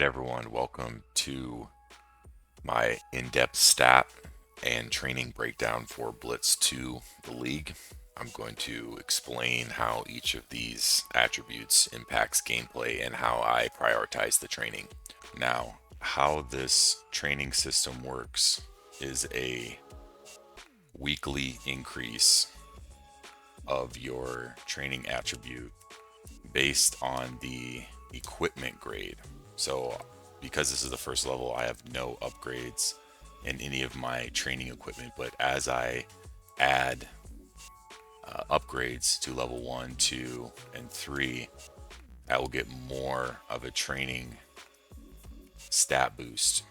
Alright everyone, welcome to my in-depth stat and training breakdown for Blitz 2, the league. I'm going to explain how each of these attributes impacts gameplay and how I prioritize the training. Now, how this training system works is a weekly increase of your training attribute based on the equipment grade. So because this is the first level, I have no upgrades in any of my training equipment, but as I add upgrades to level 1, 2, and 3, I will get more of a training stat boost.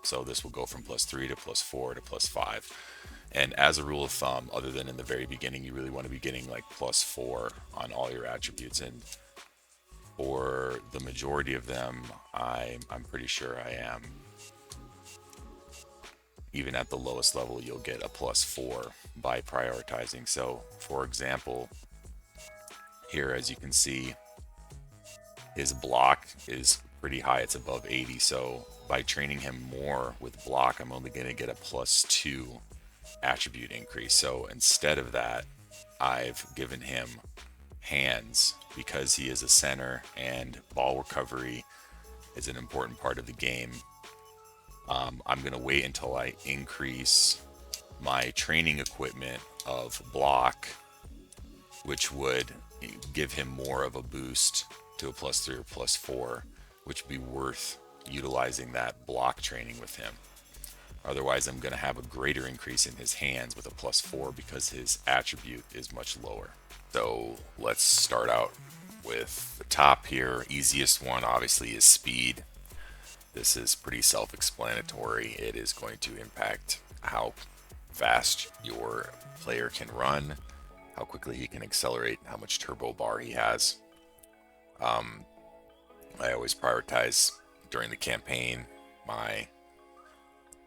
So this will go from +3 to +4 to +5. And as a rule of thumb, other than in the very beginning, you really want to be getting like +4 on all your attributes. And for the majority of them, I'm pretty sure I am. Even at the lowest level, you'll get a +4 by prioritizing. So for example, here, as you can see, his block is pretty high. It's above 80. So by training him more with block, I'm only going to get a +2 attribute increase. So instead of that, I've given him hands because he is a center and ball recovery is an important part of the game. I'm going to wait until I increase my training equipment of block, which would give him more of a boost to a +3 or +4, which would be worth utilizing that block training with him. Otherwise, I'm going to have a greater increase in his hands with a +4 because his attribute is much lower. So let's start out with the top here. Easiest one obviously is speed. This is pretty self-explanatory. It is going to impact how fast your player can run, how quickly he can accelerate, how much turbo bar he has. I always prioritize during the campaign my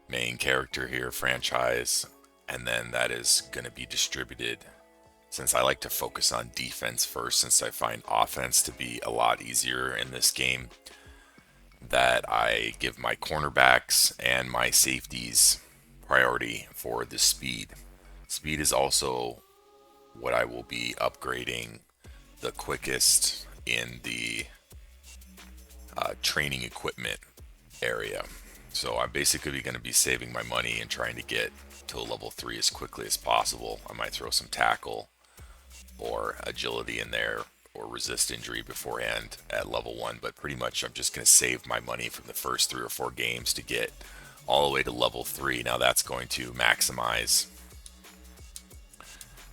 main character here, franchise, and then that is going to be distributed. Since I like to focus on defense first, since I find offense to be a lot easier in this game, that I give my cornerbacks and my safeties priority for the speed. Speed is also what I will be upgrading the quickest in the training equipment area. So I'm basically going to be saving my money and trying to get to a level 3 as quickly as possible. I might throw some tackle or agility in there or resist injury beforehand at level 1, but pretty much I'm just going to save my money from the first 3 or 4 games to get all the way to level 3. Now that's going to maximize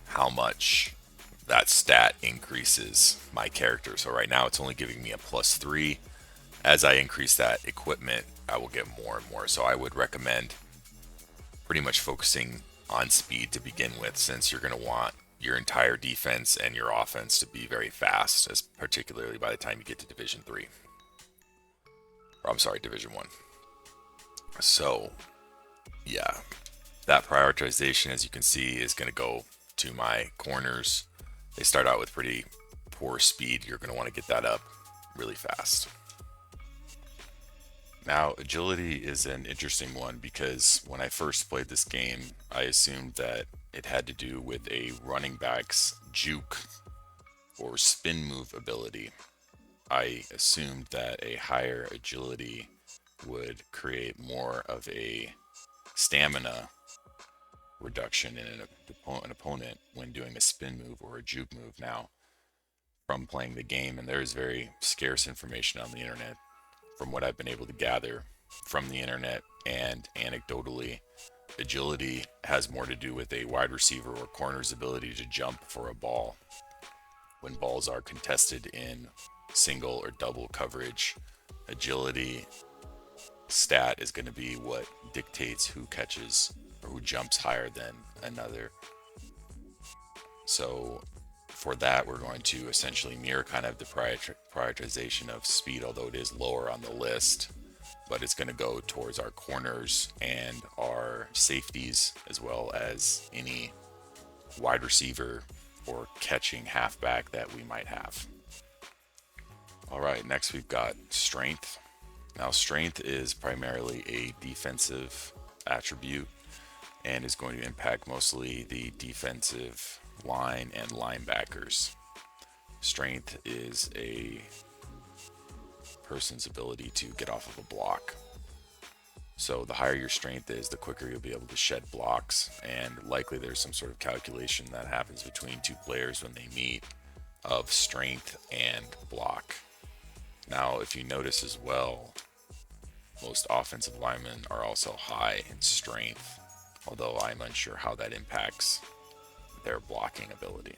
how much that stat increases my character. So right now it's only giving me a +3. As I increase that equipment, I will get more and more. So I would recommend pretty much focusing on speed to begin with, since you're going to want your entire defense and your offense to be very fast, as particularly by the time you get to Division 3. Or I'm sorry, Division 1. So yeah, that prioritization, as you can see, is going to go to my corners. They start out with pretty poor speed. You're going to want to get that up really fast. Now, agility is an interesting one because when I first played this game, I assumed that it had to do with a running back's juke or spin move ability. I assumed that a higher agility would create more of a stamina reduction in an opponent when doing a spin move or a juke move. Now, from playing the game, and there is very scarce information on the internet, from what I've been able to gather from the internet and anecdotally, agility has more to do with a wide receiver or corner's ability to jump for a ball. When balls are contested in single or double coverage, agility stat is going to be what dictates who catches or who jumps higher than another. So for that, we're going to essentially mirror kind of the prioritization of speed, although it is lower on the list, but it's going to go towards our corners and our safeties, as well as any wide receiver or catching halfback that we might have. All right, next we've got strength. Now, strength is primarily a defensive attribute and is going to impact mostly the defensive line and linebackers. Strength is a person's ability to get off of a block. So the higher your strength is, the quicker you'll be able to shed blocks, and likely there's some sort of calculation that happens between two players when they meet of strength and block. Now, if you notice as well, most offensive linemen are also high in strength, although I'm unsure how that impacts their blocking ability.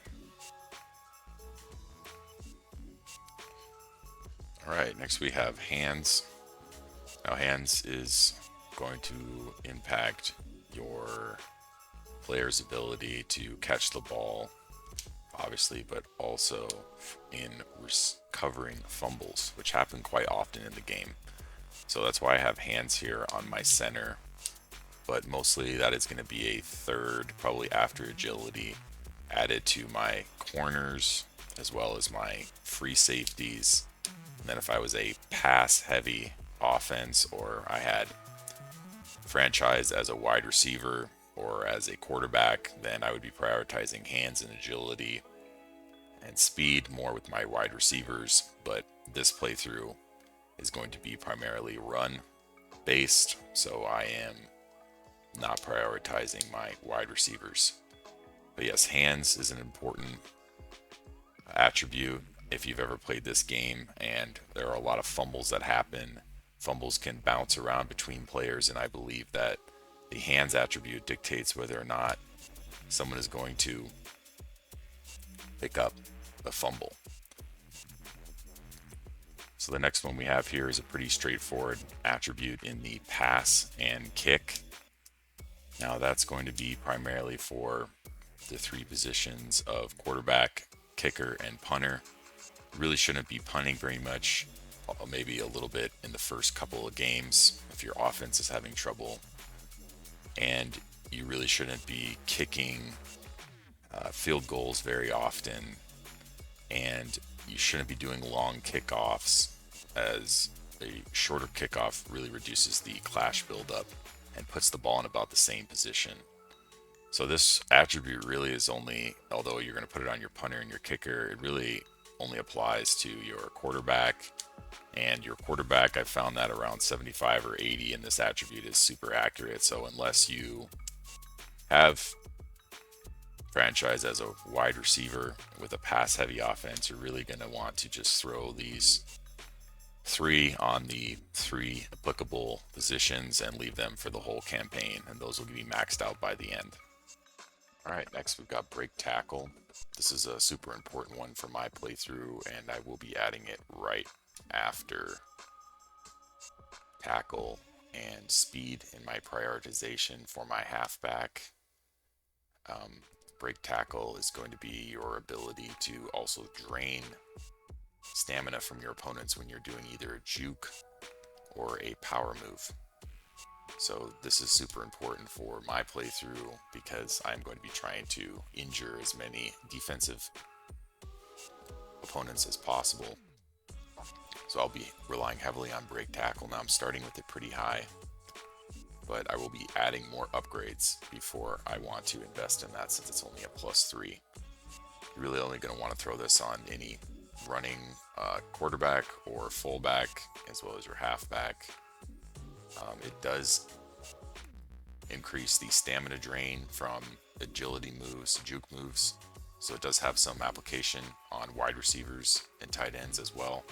All right, next we have hands. Now, hands is going to impact your player's ability to catch the ball, obviously, but also in recovering fumbles, which happen quite often in the game. So that's why I have hands here on my center, but mostly that is going to be a third, probably after agility, added to my corners as well as my free safeties. And then if I was a pass heavy offense, or I had franchise as a wide receiver or as a quarterback, then I would be prioritizing hands and agility and speed more with my wide receivers. But this playthrough is going to be primarily run based, so I am not prioritizing my wide receivers. But yes, hands is an important attribute. If you've ever played this game and there are a lot of fumbles that happen, fumbles can bounce around between players, and I believe that the hands attribute dictates whether or not someone is going to pick up the fumble. So the next one we have here is a pretty straightforward attribute in the pass and kick. Now that's going to be primarily for the three positions of quarterback, kicker, and punter. Really shouldn't be punting very much, maybe a little bit in the first couple of games if your offense is having trouble. And you really shouldn't be kicking field goals very often. And you shouldn't be doing long kickoffs, as a shorter kickoff really reduces the clash buildup and puts the ball in about the same position. So this attribute really is only, although you're going to put it on your punter and your kicker, it really only applies to your quarterback. And your quarterback, I found that around 75 or 80, and this attribute is super accurate. So unless you have franchise as a wide receiver with a pass heavy offense, you're really going to want to just throw these three on the three applicable positions and leave them for the whole campaign, and those will be maxed out by the end. All right, next we've got break tackle. This is a super important one for my playthrough, and I will be adding it right after tackle and speed in my prioritization for my halfback. Break tackle is going to be your ability to also drain stamina from your opponents when you're doing either a juke or a power move. So this is super important for my playthrough because I'm going to be trying to injure as many defensive opponents as possible. So I'll be relying heavily on break tackle. Now I'm starting with it pretty high, but I will be adding more upgrades before I want to invest in that, since it's only a +3. You're really only going to want to throw this on any running quarterback or fullback, as well as your halfback. It does increase the stamina drain from agility moves, juke moves, so it does have some application on wide receivers and tight ends as well.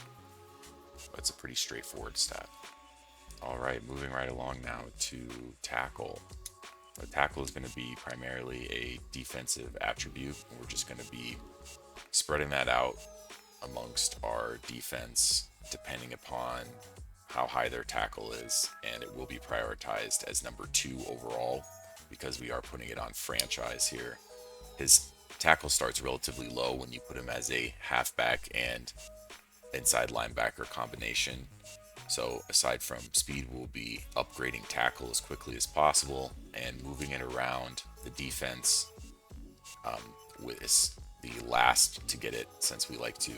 But it's a pretty straightforward stat. All right, moving right along now to tackle. The tackle is going to be primarily a defensive attribute. We're just going to be spreading that out amongst our defense depending upon how high their tackle is, and it will be prioritized as number 2 overall because we are putting it on franchise here. His tackle starts relatively low when you put him as a halfback and inside linebacker combination. So aside from speed, we'll be upgrading tackle as quickly as possible and moving it around the defense with the last to get it, since we like to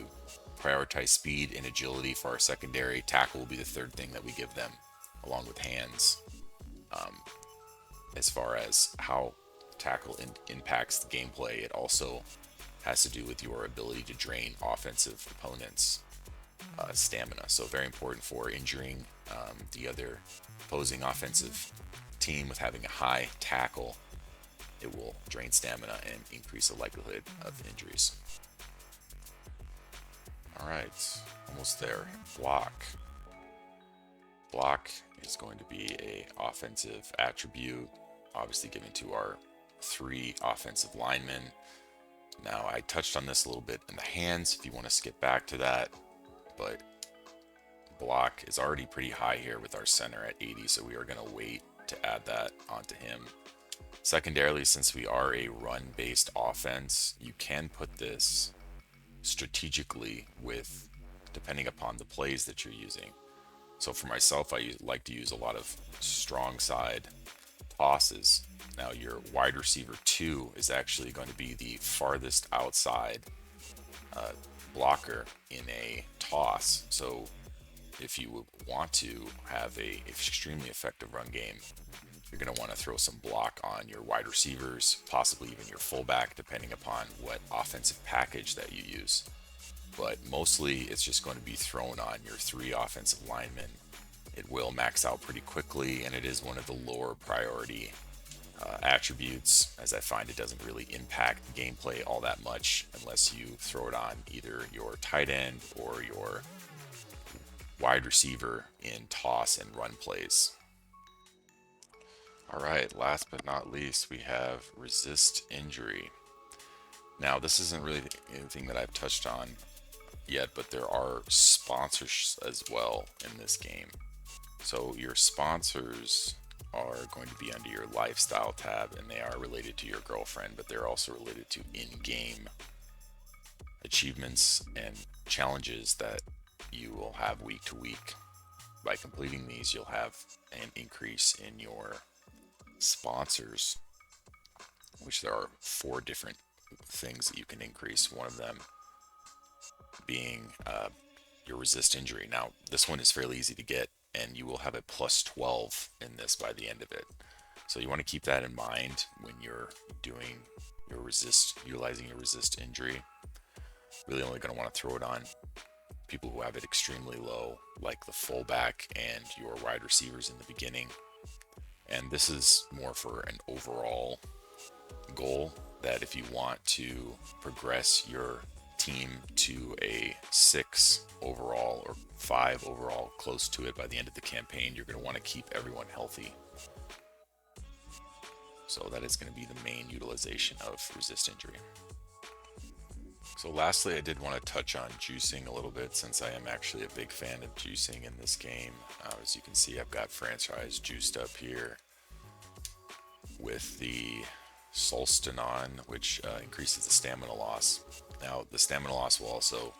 prioritize speed and agility for our secondary. Tackle will be the third thing that we give them, along with hands. As far as how tackle impacts the gameplay, it also has to do with your ability to drain offensive opponents' stamina. So very important for injuring the other opposing offensive team with having a high tackle. It will drain stamina and increase the likelihood of injuries. All right, almost there. Block. Block is going to be a offensive attribute, obviously given to our 3 offensive linemen. Now, I touched on this a little bit in the hands if you want to skip back to that, but block is already pretty high here with our center at 80, so we are going to wait to add that onto him. Secondarily, since we are a run-based offense, you can put this strategically with, depending upon the plays that you're using. So for myself, I like to use a lot of strong side tosses. Now your wide receiver 2 is actually going to be the farthest outside blocker in a toss. So if you want to have a extremely effective run game, you're going to want to throw some block on your wide receivers, possibly even your fullback, depending upon what offensive package that you use. But mostly it's just going to be thrown on your 3 offensive linemen. It will max out pretty quickly, and it is one of the lower priority attributes, as I find it doesn't really impact the gameplay all that much unless you throw it on either your tight end or your wide receiver in toss and run plays. All right, last but not least, we have resist injury. Now, this isn't really anything that I've touched on yet, but there are sponsors as well in this game. So your sponsors are going to be under your lifestyle tab, and they are related to your girlfriend, but they're also related to in-game achievements and challenges that you will have week to week. By completing these, you'll have an increase in your sponsors, which there are 4 different things that you can increase. One of them being your resist injury. Now, this one is fairly easy to get, and you will have a plus 12 in this by the end of it. So you want to keep that in mind when you're doing your utilizing your resist injury. Really only going to want to throw it on people who have it extremely low, like the fullback and your wide receivers in the beginning. And this is more for an overall goal, that if you want to progress your team to a 6 overall or 5 overall, close to it by the end of the campaign, you're going to want to keep everyone healthy. So that is going to be the main utilization of resist injury. So lastly, I did want to touch on juicing a little bit, since I am actually a big fan of juicing in this game. As you can see, I've got franchise juiced up here with the Solstinon, which increases the stamina loss. Now, the stamina loss will also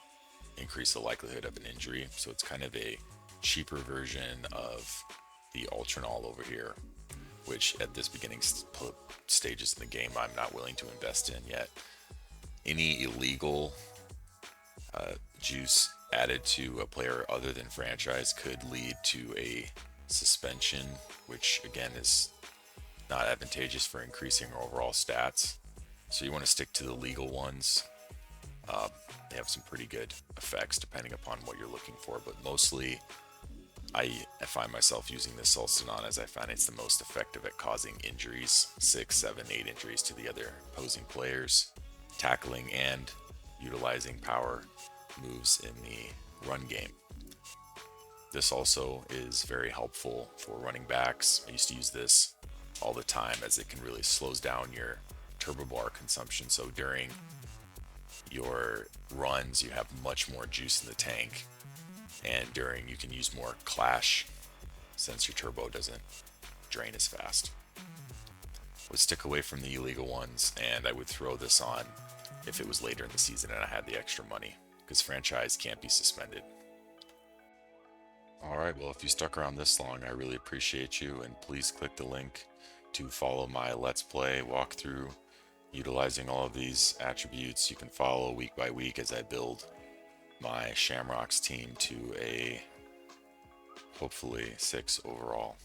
increase the likelihood of an injury, so it's kind of a cheaper version of the Ultranol over here, which at this beginning stages in the game I'm not willing to invest in yet. Any illegal juice added to a player other than franchise could lead to a suspension, which again is not advantageous for increasing your overall stats. So you want to stick to the legal ones. They have some pretty good effects depending upon what you're looking for, but mostly I find myself using this Solstinon as I find it's the most effective at causing injuries, 6, 7, 8 injuries to the other opposing players, tackling and utilizing power moves in the run game. This also is very helpful for running backs. I used to use this all the time, as it can really slows down your turbo bar consumption. So during your runs, you have much more juice in the tank, and you can use more clash since your turbo doesn't drain as fast. Would stick away from the illegal ones, and I would throw this on if it was later in the season and I had the extra money, because franchise can't be suspended. Alright, well, if you stuck around this long, I really appreciate you, and please click the link to follow my Let's Play walkthrough utilizing all of these attributes. You can follow week by week as I build my Shamrocks team to a hopefully 6 overall.